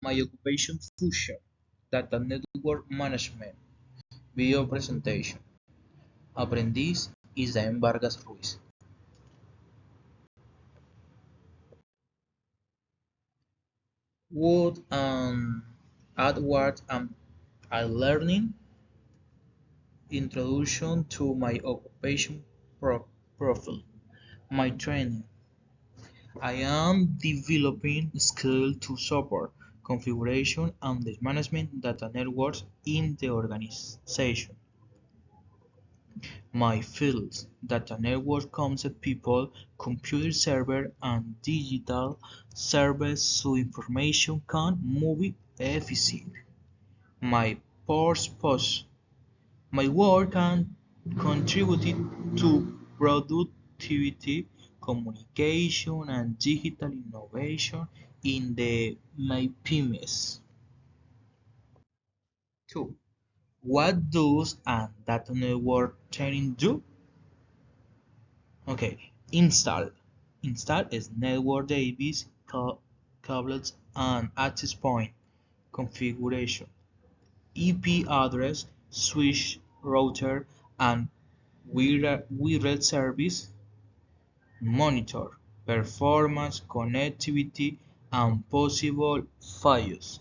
My occupation fusion, data network management, video presentation. Aprendiz Isaín Vargas Ruiz. What Edward I learning introduction to my occupation profile. My training. I am developing skills to support configuration and the management data networks in the organization. My fields: data network concept people, computer server and digital service so information can move efficiently. My purpose: my work can contribute to productivity, communication and digital innovation in the my PMS. 2. What does a data network training do? Okay, install is network database, cables and access point configuration, IP address, switch, router and wired service, monitor performance, connectivity and possible failures,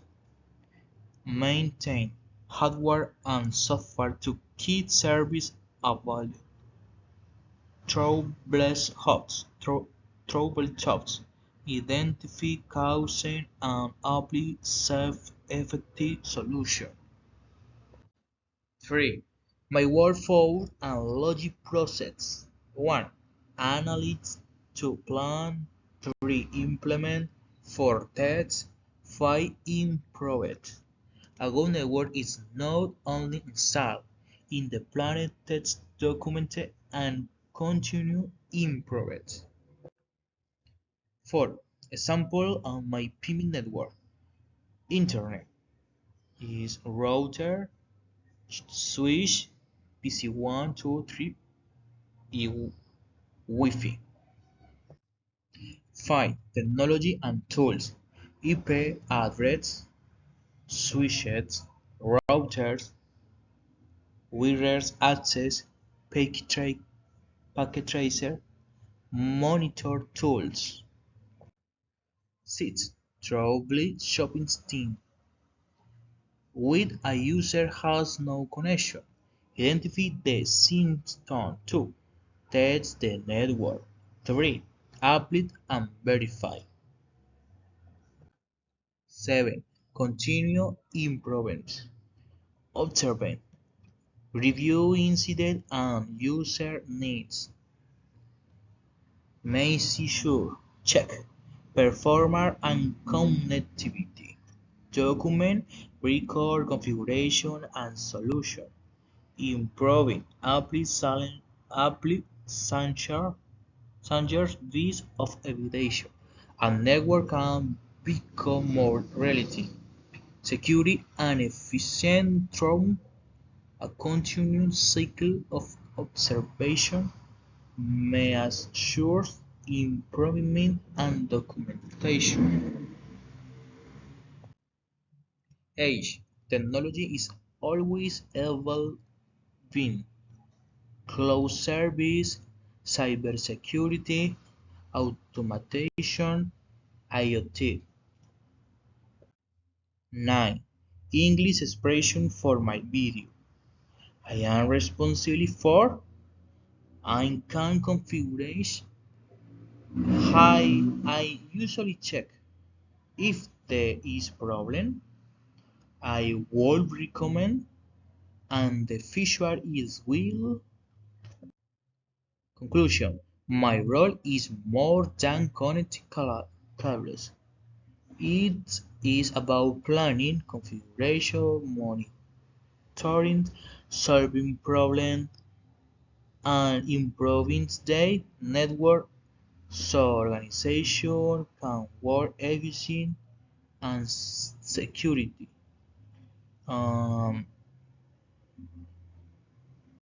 maintain hardware and software to keep service available. Troubleshoots, identify causes and apply safe-effective solutions. 3. My workflow and logic process. 1. Analyze, 2. Plan, 3. Implement, 4. Test, 5. Improve. A good network is not only installed in the planned test documented and continue improved. 4. Example on my PIMI network. Internet is router, switch, PC1, 2, 3, Wi-Fi. 5. Technology and tools. IP address, switches, routers, wireless access, packet tracer, monitor tools. 6. Troubleshooting system. When a user has no connection, identify the symptom. 2. Test the network. 3. Update and verify. 7. Continue improvement. Observe. Review incident and user needs. Make sure. Check. Performance and connectivity. Document, record configuration and solution. Improving apply Sanger's list of evidence. A network can become more reliable, secure and efficient through a continuous cycle of observation, measures, improvement and documentation. Age. Technology is always evolving. Cloud service, cybersecurity, automation, IoT. 9. English expression for my video. I am responsible for I can configure. I usually check if there is problem. I would recommend and the feature is will. Conclusion. My role is more than connecting cables. It is about planning, configuration, monitoring, solving problems, and improving the network so organization can work efficient and security.